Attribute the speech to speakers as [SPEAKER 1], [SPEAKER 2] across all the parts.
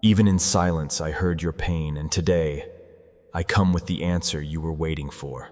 [SPEAKER 1] Even in silence, I heard your pain, and today, I come with the answer you were waiting for.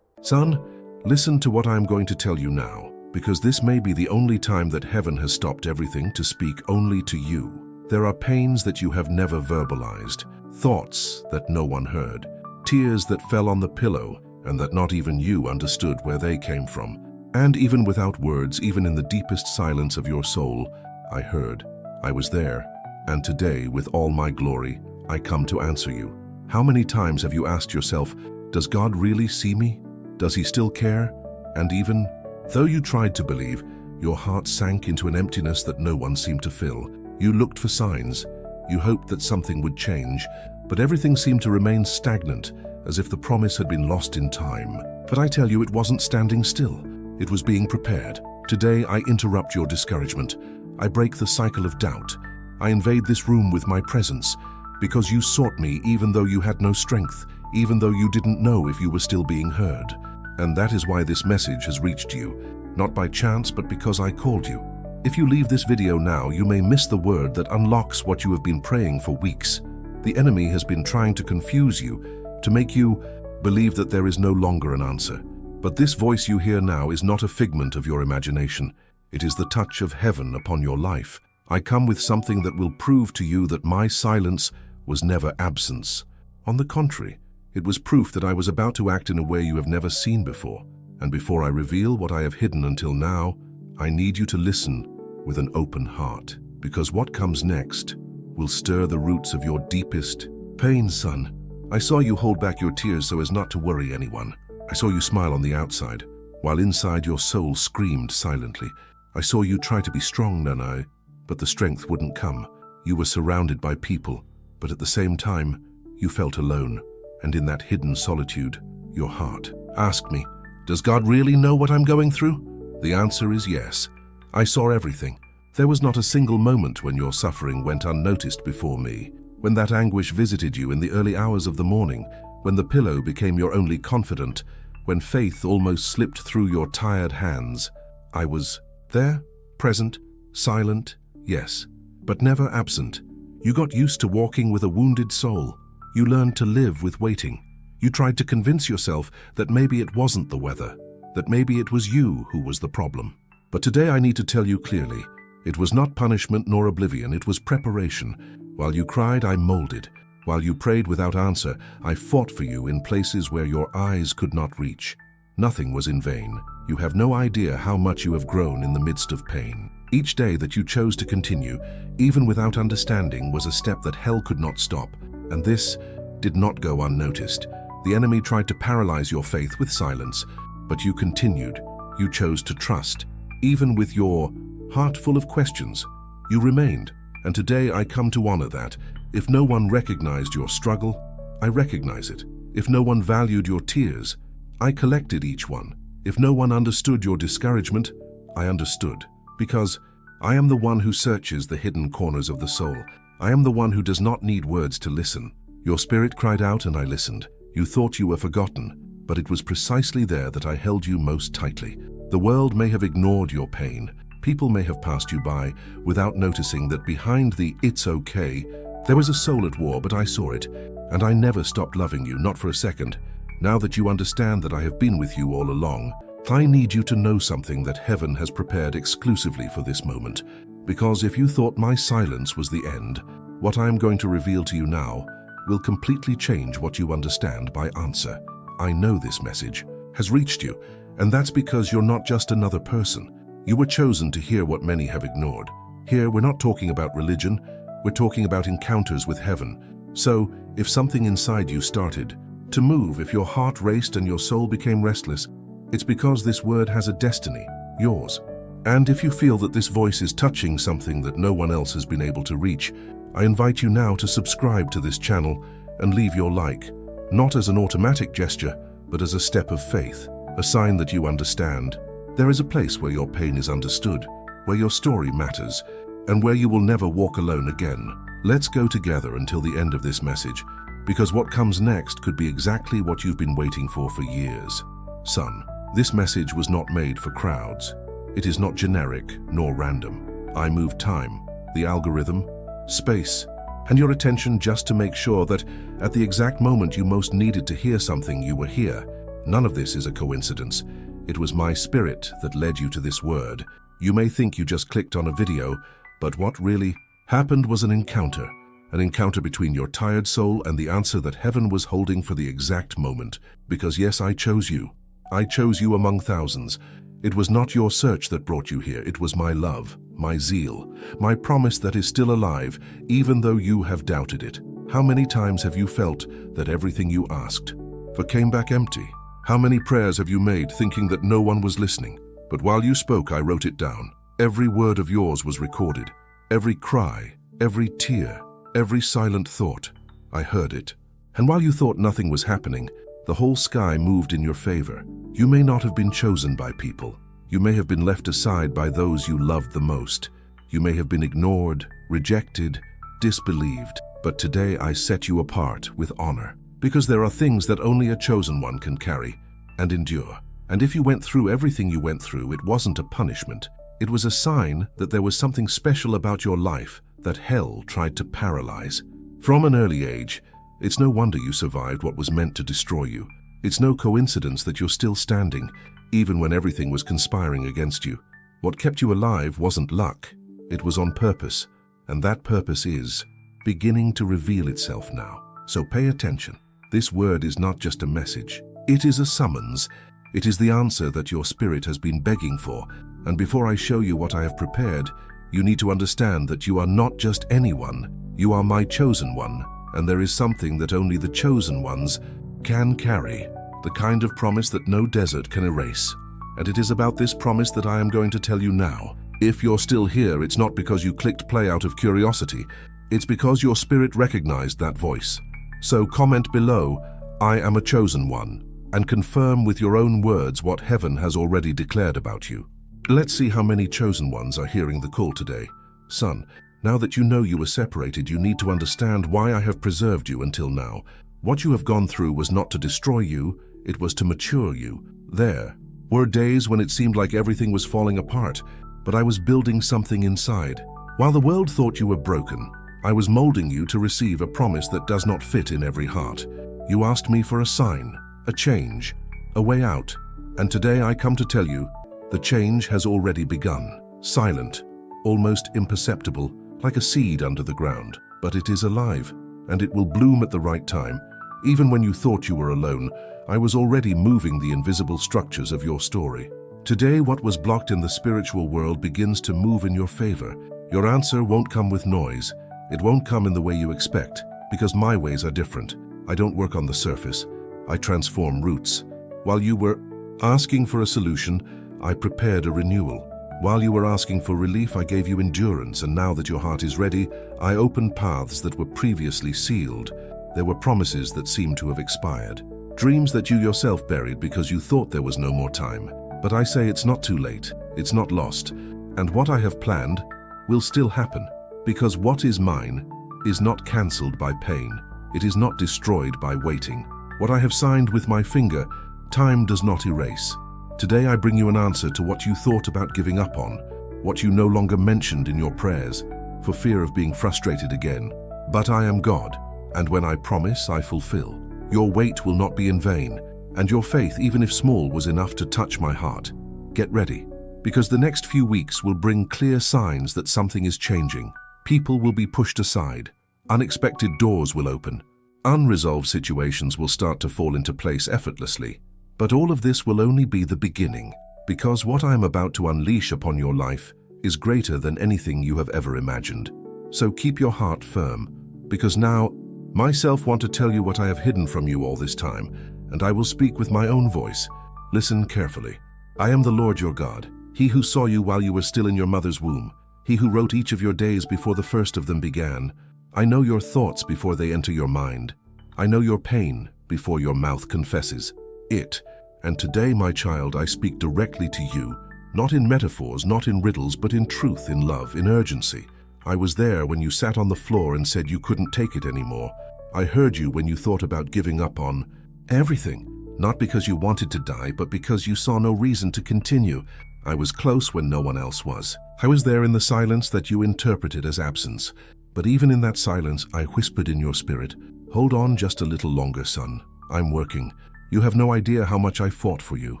[SPEAKER 2] Son, listen to what I am going to tell you now, because this may be the only time that heaven has stopped everything to speak only to you. There are pains that you have never verbalized, thoughts that no one heard, tears that fell on the pillow and that not even you understood where they came from. And even without words, even in the deepest silence of your soul, I heard. I was there. And today, with all my glory, I come to answer you. How many times have you asked yourself, does God really see me? Does he still care? And even though you tried to believe, your heart sank into an emptiness that no one seemed to fill. You looked for signs. You hoped that something would change, but everything seemed to remain stagnant, as if the promise had been lost in time. But I tell you, it wasn't standing still. It was being prepared. Today, I interrupt your discouragement. I break the cycle of doubt. I invade this room with my presence, because you sought me even though you had no strength, even though you didn't know if you were still being heard. And that is why this message has reached you, not by chance, but because I called you. If you leave this video now, you may miss the word that unlocks what you have been praying for weeks. The enemy has been trying to confuse you, to make you believe that there is no longer an answer. But this voice you hear now is not a figment of your imagination. It is the touch of heaven upon your life. I come with something that will prove to you that my silence was never absence. On the contrary, it was proof that I was about to act in a way you have never seen before. And before I reveal what I have hidden until now, I need you to listen with an open heart, because what comes next will stir the roots of your deepest pain, son. I saw you hold back your tears so as not to worry anyone. I saw you smile on the outside, while inside your soul screamed silently. I saw you try to be strong, Nanai, but the strength wouldn't come. You were surrounded by people, but at the same time, you felt alone. And in that hidden solitude, your heart asked me, does God really know what I'm going through? The answer is yes. I saw everything. There was not a single moment when your suffering went unnoticed before me, when that anguish visited you in the early hours of the morning, when the pillow became your only confidant, when faith almost slipped through your tired hands. I was there, present, silent, yes, but never absent. You got used to walking with a wounded soul. You learned to live with waiting. You tried to convince yourself that maybe it wasn't the weather, that maybe it was you who was the problem. But today I need to tell you clearly, it was not punishment nor oblivion, it was preparation. While you cried, I molded. While you prayed without answer, I fought for you in places where your eyes could not reach. Nothing was in vain. You have no idea how much you have grown in the midst of pain. Each day that you chose to continue, even without understanding, was a step that hell could not stop. And this did not go unnoticed. The enemy tried to paralyze your faith with silence, but you continued. You chose to trust. Even with your heart full of questions, you remained. And today I come to honor that. If no one recognized your struggle, I recognize it. If no one valued your tears, I collected each one. If no one understood your discouragement, I understood. Because I am the one who searches the hidden corners of the soul. I am the one who does not need words to listen. Your spirit cried out and I listened. You thought you were forgotten, but it was precisely there that I held you most tightly. The world may have ignored your pain. People may have passed you by without noticing that behind the "it's okay," there was a soul at war, but I saw it, and I never stopped loving you, not for a second. Now that you understand that I have been with you all along, I need you to know something that heaven has prepared exclusively for this moment. Because if you thought my silence was the end, what I am going to reveal to you now will completely change what you understand by answer. I know this message has reached you, and that's because you're not just another person. You were chosen to hear what many have ignored. Here, we're not talking about religion, we're talking about encounters with heaven. So, if something inside you started to move, if your heart raced and your soul became restless, it's because this word has a destiny, yours. And if you feel that this voice is touching something that no one else has been able to reach, I invite you now to subscribe to this channel and leave your like, not as an automatic gesture, but as a step of faith, a sign that you understand. There is a place where your pain is understood, where your story matters, and where you will never walk alone again. Let's go together until the end of this message, because what comes next could be exactly what you've been waiting for years. Son, this message was not made for crowds. It is not generic nor random. I moved time, the algorithm, space, and your attention just to make sure that at the exact moment you most needed to hear something, you were here. None of this is a coincidence. It was my spirit that led you to this word. You may think you just clicked on a video, but what really happened was an encounter between your tired soul and the answer that heaven was holding for the exact moment. Because yes, I chose you. I chose you among thousands. It was not your search that brought you here. It was my love, my zeal, my promise that is still alive, even though you have doubted it. How many times have you felt that everything you asked for came back empty? How many prayers have you made thinking that no one was listening? But while you spoke, I wrote it down. Every word of yours was recorded. Every cry, every tear, every silent thought. I heard it. And while you thought nothing was happening, the whole sky moved in your favor. You may not have been chosen by people. You may have been left aside by those you loved the most. You may have been ignored, rejected, disbelieved. But today I set you apart with honor, because there are things that only a chosen one can carry and endure. And if you went through everything you went through, it wasn't a punishment. It was a sign that there was something special about your life that hell tried to paralyze. From an early age, it's no wonder you survived what was meant to destroy you. It's no coincidence that you're still standing, even when everything was conspiring against you. What kept you alive wasn't luck. It was on purpose, and that purpose is beginning to reveal itself now. So pay attention. This word is not just a message. It is a summons. It is the answer that your spirit has been begging for. And before I show you what I have prepared, you need to understand that you are not just anyone. You are my chosen one, and there is something that only the chosen ones can carry, the kind of promise that no desert can erase. And it is about this promise that I am going to tell you now. If you're still here, it's not because you clicked play out of curiosity. It's because your spirit recognized that voice. So comment below, "I am a chosen one," and confirm with your own words what heaven has already declared about you. Let's see how many chosen ones are hearing the call today. Son, now that you know you were separated, you need to understand why I have preserved you until now. What you have gone through was not to destroy you, it was to mature you. There were days when it seemed like everything was falling apart, but I was building something inside. While the world thought you were broken, I was molding you to receive a promise that does not fit in every heart. You asked me for a sign, a change, a way out, and today I come to tell you, the change has already begun. Silent, almost imperceptible, like a seed under the ground, but it is alive, and it will bloom at the right time. Even when you thought you were alone, I was already moving the invisible structures of your story. Today, what was blocked in the spiritual world begins to move in your favor. Your answer won't come with noise. It won't come in the way you expect, because my ways are different. I don't work on the surface. I transform roots. While you were asking for a solution, I prepared a renewal. While you were asking for relief, I gave you endurance, and now that your heart is ready, I opened paths that were previously sealed. There were promises that seemed to have expired. Dreams that you yourself buried because you thought there was no more time. But I say it's not too late, it's not lost, and what I have planned will still happen. Because what is mine is not cancelled by pain. It is not destroyed by waiting. What I have signed with my finger, time does not erase. Today I bring you an answer to what you thought about giving up on, what you no longer mentioned in your prayers, for fear of being frustrated again. But I am God, and when I promise, I fulfill. Your wait will not be in vain, and your faith, even if small, was enough to touch my heart. Get ready, because the next few weeks will bring clear signs that something is changing. People will be pushed aside. Unexpected doors will open. Unresolved situations will start to fall into place effortlessly. But all of this will only be the beginning, because what I am about to unleash upon your life is greater than anything you have ever imagined. So keep your heart firm, because now, myself want to tell you what I have hidden from you all this time, and I will speak with my own voice. Listen carefully. I am the Lord your God, he who saw you while you were still in your mother's womb, he who wrote each of your days before the first of them began. I know your thoughts before they enter your mind. I know your pain before your mouth confesses it. And today, my child, I speak directly to you, not in metaphors, not in riddles, but in truth, in love, in urgency. I was there when you sat on the floor and said you couldn't take it anymore. I heard you when you thought about giving up on everything, not because you wanted to die, but because you saw no reason to continue. I was close when no one else was. I was there in the silence that you interpreted as absence, But even in that silence, I whispered in your spirit, "Hold on just a little longer, son. I'm working. You have no idea how much I fought for you.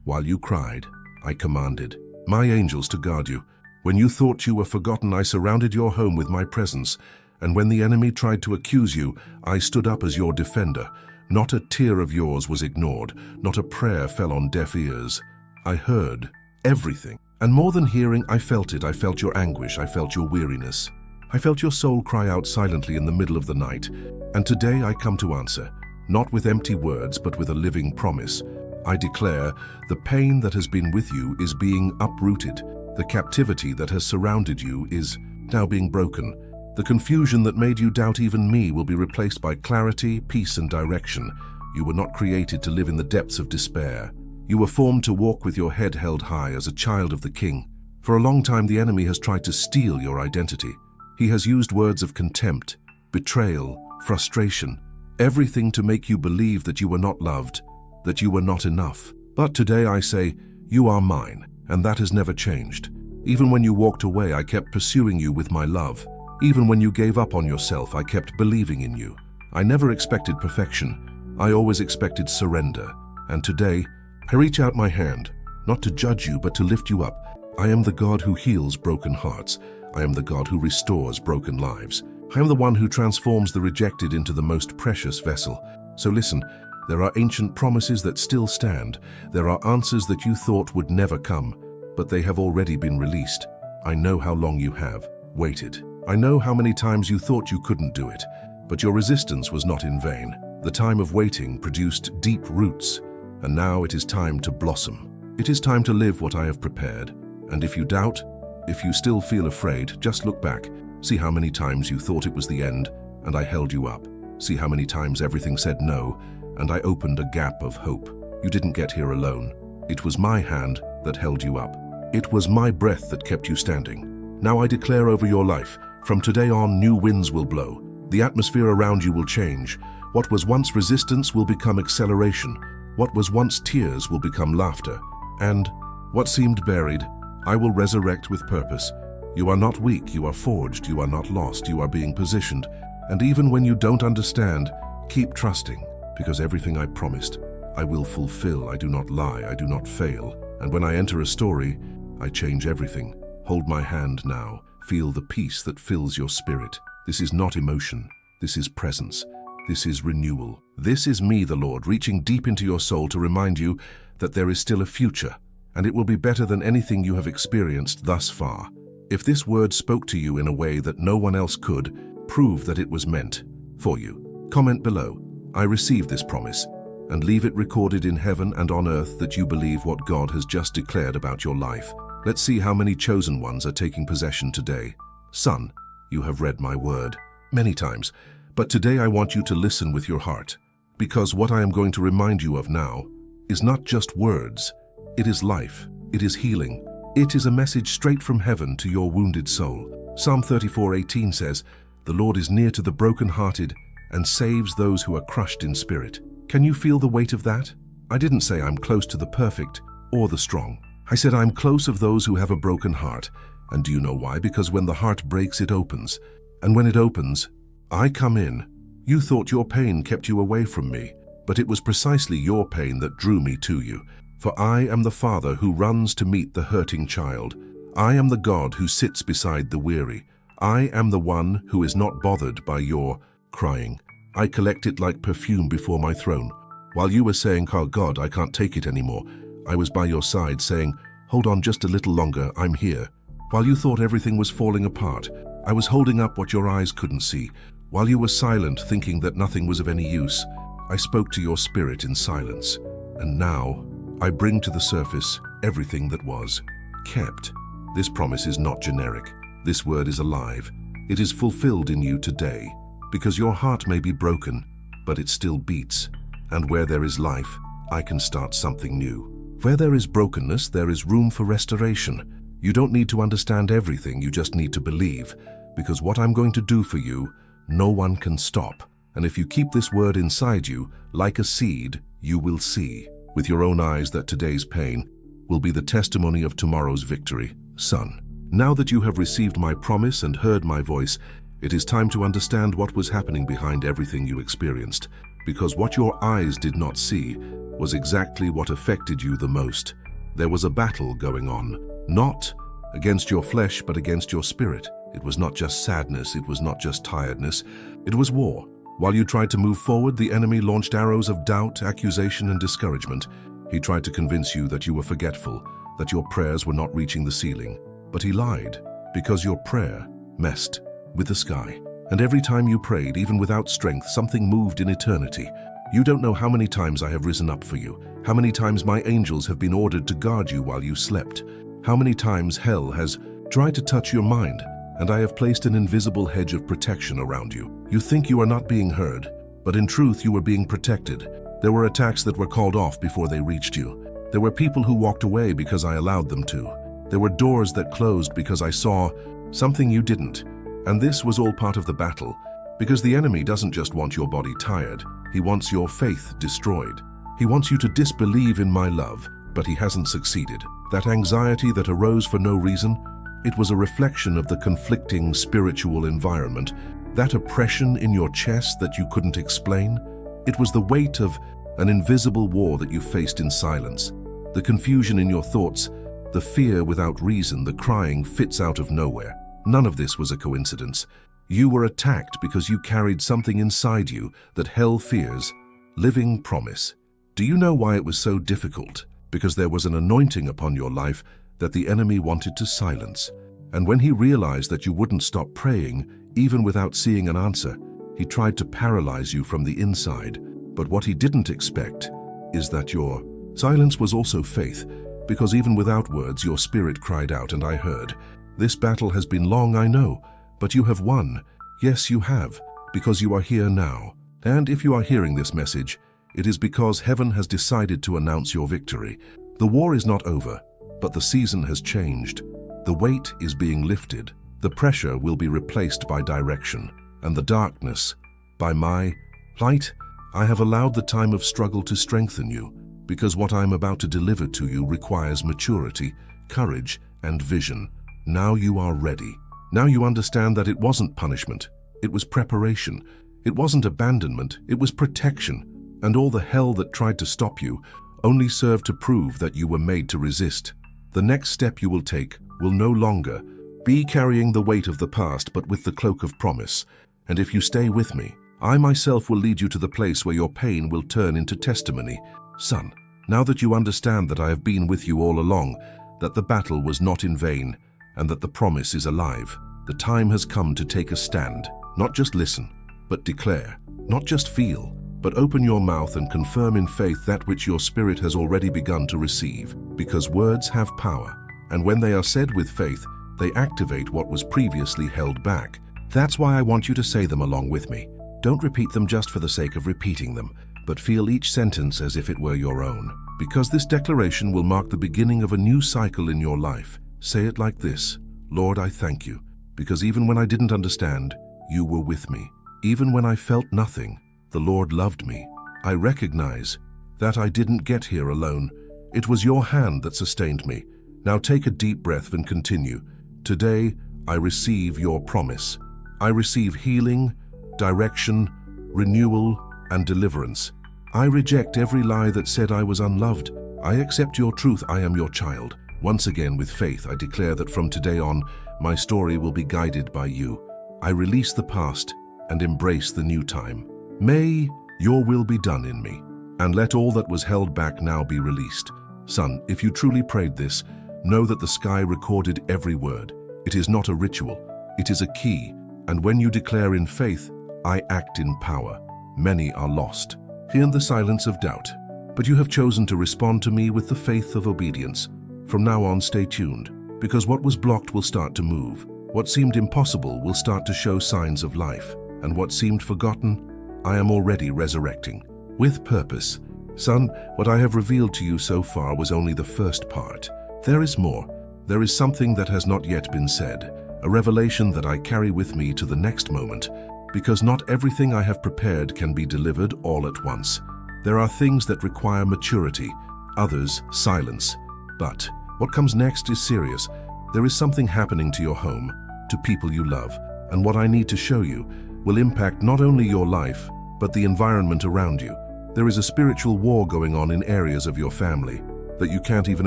[SPEAKER 2] While you cried, I commanded my angels to guard you. When you thought you were forgotten, I surrounded your home with my presence. And when the enemy tried to accuse you, I stood up as your defender. Not a tear of yours was ignored. Not a prayer fell on deaf ears. I heard everything. And more than hearing, I felt it. I felt your anguish. I felt your weariness. I felt your soul cry out silently in the middle of the night. And today I come to answer, not with empty words, but with a living promise. I declare the pain that has been with you is being uprooted. The captivity that has surrounded you is now being broken. The confusion that made you doubt even me will be replaced by clarity, peace, and direction. You were not created to live in the depths of despair. You were formed to walk with your head held high as a child of the King. For a long time, the enemy has tried to steal your identity. He has used words of contempt, betrayal, frustration, everything to make you believe that you were not loved, that you were not enough. But today I say, you are mine, and that has never changed. Even when you walked away, I kept pursuing you with my love. Even when you gave up on yourself, I kept believing in you. I never expected perfection. I always expected surrender. And today, I reach out my hand, not to judge you, but to lift you up. I am the God who heals broken hearts. I am the God who restores broken lives. I am the one who transforms the rejected into the most precious vessel. So listen, there are ancient promises that still stand. There are answers that you thought would never come, but they have already been released. I know how long you have waited. I know how many times you thought you couldn't do it, but your resistance was not in vain. The time of waiting produced deep roots, and now it is time to blossom. It is time to live what I have prepared. And if you doubt, if you still feel afraid, just look back. See how many times you thought it was the end, and I held you up. See how many times everything said no, and I opened a gap of hope. You didn't get here alone. It was my hand that held you up. It was my breath that kept you standing. Now I declare over your life, from today on, new winds will blow. The atmosphere around you will change. What was once resistance will become acceleration. What was once tears will become laughter. And what seemed buried, I will resurrect with purpose. You are not weak, you are forged, you are not lost, you are being positioned. And even when you don't understand, keep trusting, because everything I promised, I will fulfill. I do not lie, I do not fail. And when I enter a story, I change everything. Hold my hand now. Feel the peace that fills your spirit. This is not emotion. This is presence. This is renewal. This is me, the Lord, reaching deep into your soul to remind you that there is still a future, and it will be better than anything you have experienced thus far. If this word spoke to you in a way that no one else could, prove that it was meant for you. Comment below, I receive this promise, and leave it recorded in heaven and on earth that you believe what God has just declared about your life. Let's see how many chosen ones are taking possession today. Son, you have read my word many times, but today I want you to listen with your heart, because what I am going to remind you of now is not just words. It is life. It is healing. It is a message straight from heaven to your wounded soul. Psalm 34:18 says, "The Lord is near to the brokenhearted and saves those who are crushed in spirit." Can you feel the weight of that? I didn't say I'm close to the perfect or the strong. I said I'm close of those who have a broken heart. And do you know why? Because when the heart breaks, it opens. And when it opens, I come in. You thought your pain kept you away from me, but it was precisely your pain that drew me to you. For I am the Father who runs to meet the hurting child. I am the God who sits beside the weary. I am the one who is not bothered by your crying. I collect it like perfume before my throne. While you were saying, "Oh God, I can't take it anymore," I was by your side saying, "Hold on just a little longer, I'm here." While you thought everything was falling apart, I was holding up what your eyes couldn't see. While you were silent, thinking that nothing was of any use, I spoke to your spirit in silence. And now, I bring to the surface everything that was kept. This promise is not generic. This word is alive. It is fulfilled in you today, because your heart may be broken, but it still beats. And where there is life, I can start something new. Where there is brokenness, there is room for restoration. You don't need to understand everything, you just need to believe, because what I'm going to do for you, no one can stop. And if you keep this word inside you, like a seed, you will see with your own eyes that today's pain will be the testimony of tomorrow's victory. Son, now that you have received my promise and heard my voice, It is time to understand what was happening behind everything you experienced, because what your eyes did not see was exactly what affected you the most. There was a battle going on, not against your flesh, but against your spirit. It was not just sadness, it was not just tiredness, it was war. While you tried to move forward, the enemy launched arrows of doubt, accusation, and discouragement. He tried to convince you that you were forgetful, that your prayers were not reaching the ceiling. But he lied, because your prayer messed with the sky. And every time you prayed, even without strength, something moved in eternity. You don't know how many times I have risen up for you, how many times my angels have been ordered to guard you while you slept, how many times hell has tried to touch your mind, and I have placed an invisible hedge of protection around you. You think you are not being heard, but in truth you were being protected. There were attacks that were called off before they reached you. There were people who walked away because I allowed them to. There were doors that closed because I saw something you didn't. And this was all part of the battle, because the enemy doesn't just want your body tired, he wants your faith destroyed. He wants you to disbelieve in my love, but he hasn't succeeded. That anxiety that arose for no reason, it was a reflection of the conflicting spiritual environment. That oppression in your chest that you couldn't explain, it was the weight of an invisible war that you faced in silence. The confusion in your thoughts, the fear without reason, the crying fits out of nowhere. None of this was a coincidence. You were attacked because you carried something inside you that hell fears, living promise. Do you know why it was so difficult? Because there was an anointing upon your life that the enemy wanted to silence. And when he realized that you wouldn't stop praying, even without seeing an answer, he tried to paralyze you from the inside. But what he didn't expect is that your silence was also faith, because even without words, your spirit cried out, and I heard. This battle has been long, I know, but you have won. Yes, you have, because you are here now. And if you are hearing this message, it is because heaven has decided to announce your victory. The war is not over, but the season has changed. The weight is being lifted. The pressure will be replaced by direction, and the darkness by my light. I have allowed the time of struggle to strengthen you, because what I am about to deliver to you requires maturity, courage, and vision. Now you are ready. Now you understand that it wasn't punishment, it was preparation. It wasn't abandonment, it was protection. And all the hell that tried to stop you only served to prove that you were made to resist. The next step you will take will no longer be carrying the weight of the past, but with the cloak of promise. And if you stay with me, I myself will lead you to the place where your pain will turn into testimony. Son, now that you understand that I have been with you all along, that the battle was not in vain, and that the promise is alive, the time has come to take a stand. Not just listen, but declare. Not just feel, but open your mouth and confirm in faith that which your spirit has already begun to receive. Because words have power, and when they are said with faith, they activate what was previously held back. That's why I want you to say them along with me. Don't repeat them just for the sake of repeating them, but feel each sentence as if it were your own. Because this declaration will mark the beginning of a new cycle in your life. Say it like this: Lord, I thank you, because even when I didn't understand, you were with me. Even when I felt nothing, the Lord loved me. I recognize that I didn't get here alone. It was your hand that sustained me. Now take a deep breath and continue. Today, I receive your promise. I receive healing, direction, renewal, and deliverance. I reject every lie that said I was unloved. I accept your truth. I am your child. Once again, with faith, I declare that from today on, my story will be guided by you. I release the past and embrace the new time. May your will be done in me, and let all that was held back now be released. Son, if you truly prayed this, know that the sky recorded every word. It is not a ritual, it is a key, and when you declare in faith, I act in power. Many are lost in the silence of doubt, but you have chosen to respond to me with the faith of obedience. From now on, stay tuned, because what was blocked will start to move. What seemed impossible will start to show signs of life, and what seemed forgotten, I am already resurrecting. With purpose. Son, what I have revealed to you so far was only the first part. There is more. There is something that has not yet been said, a revelation that I carry with me to the next moment, because not everything I have prepared can be delivered all at once. There are things that require maturity, others silence. But what comes next is serious. There is something happening to your home, to people you love. and what I need to show you will impact not only your life, but the environment around you. There is a spiritual war going on in areas of your family that you can't even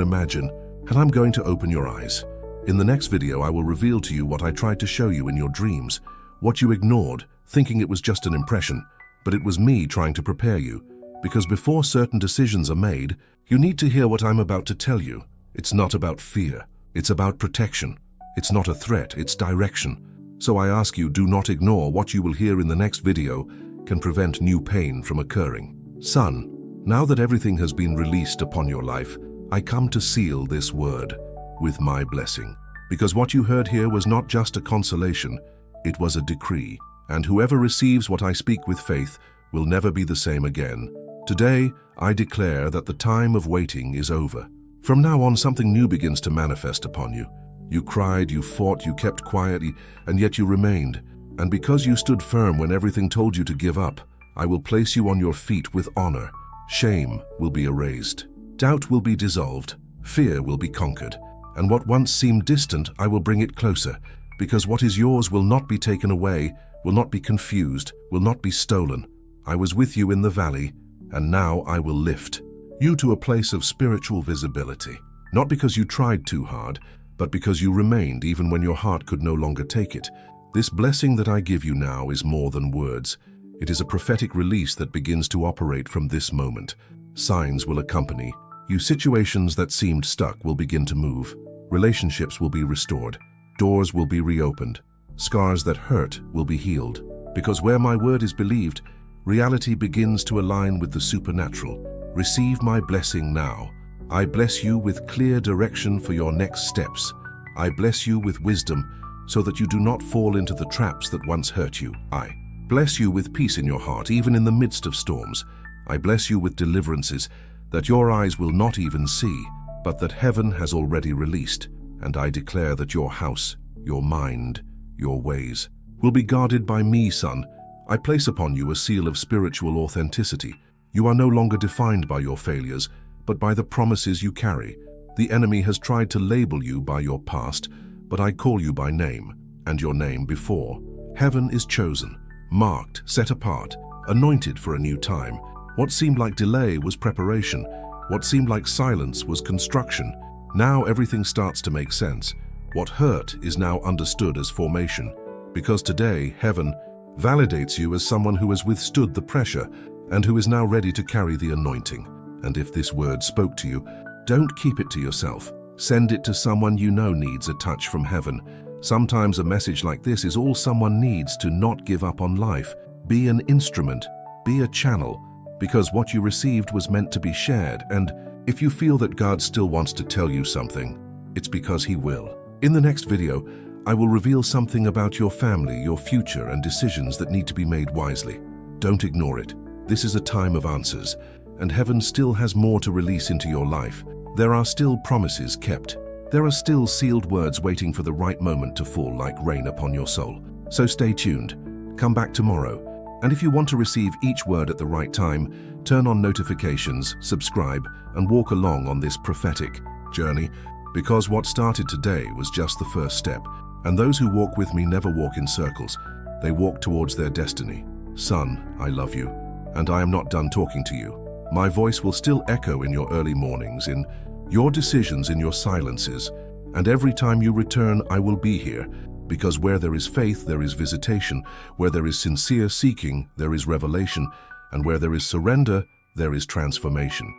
[SPEAKER 2] imagine, and I'm going to open your eyes. In the next video, I will reveal to you what I tried to show you in your dreams, what you ignored, thinking it was just an impression, but it was me trying to prepare you, because before certain decisions are made, you need to hear what I'm about to tell you. It's not about fear, it's about protection. It's not a threat, it's direction. So I ask you, do not ignore what you will hear in the next video can prevent new pain from occurring. Son, now that everything has been released upon your life, I come to seal this word with my blessing. Because what you heard here was not just a consolation, it was a decree. And whoever receives what I speak with faith will never be the same again. Today, I declare that the time of waiting is over. From now on, something new begins to manifest upon you. You cried, you fought, you kept quiet, and yet you remained. And because you stood firm when everything told you to give up, I will place you on your feet with honor. Shame will be erased. Doubt will be dissolved. Fear will be conquered. And what once seemed distant, I will bring it closer. Because what is yours will not be taken away, will not be confused, will not be stolen. I was with you in the valley, and now I will lift you to a place of spiritual visibility. Not because you tried too hard, but because you remained even when your heart could no longer take it. This blessing that I give you now is more than words. It is a prophetic release that begins to operate from this moment. Signs will accompany you. Situations that seemed stuck will begin to move. Relationships will be restored. Doors will be reopened. Scars that hurt will be healed. Because where my word is believed, reality begins to align with the supernatural. Receive my blessing now. I bless you with clear direction for your next steps. I bless you with wisdom so that you do not fall into the traps that once hurt you. I bless you with peace in your heart, even in the midst of storms. I bless you with deliverances that your eyes will not even see, but that heaven has already released. And I declare that your house, your mind, your ways will be guarded by me, son. I place upon you a seal of spiritual authenticity. You are no longer defined by your failures, but by the promises you carry. The enemy has tried to label you by your past, but I call you by name, and your name before. Heaven is chosen, marked, set apart, anointed for a new time. What seemed like delay was preparation. What seemed like silence was construction. Now everything starts to make sense. What hurt is now understood as formation. Because today, heaven validates you as someone who has withstood the pressure and who is now ready to carry the anointing. And if this word spoke to you, don't keep it to yourself. Send it to someone you know needs a touch from heaven. Sometimes a message like this is all someone needs to not give up on life. Be an instrument, be a channel, because what you received was meant to be shared. And if you feel that God still wants to tell you something, it's because He will. In the next video, I will reveal something about your family, your future, and decisions that need to be made wisely. Don't ignore it. This is a time of answers, and heaven still has more to release into your life. There are still promises kept. There are still sealed words waiting for the right moment to fall like rain upon your soul. So stay tuned. Come back tomorrow. And if you want to receive each word at the right time, turn on notifications, subscribe, and walk along on this prophetic journey, because what started today was just the first step. And those who walk with me never walk in circles. They walk towards their destiny. Son, I love you, and I am not done talking to you. My voice will still echo in your early mornings, in your decisions, in your silences, and every time you return, I will be here, because where there is faith, there is visitation, where there is sincere seeking, there is revelation, and where there is surrender, there is transformation.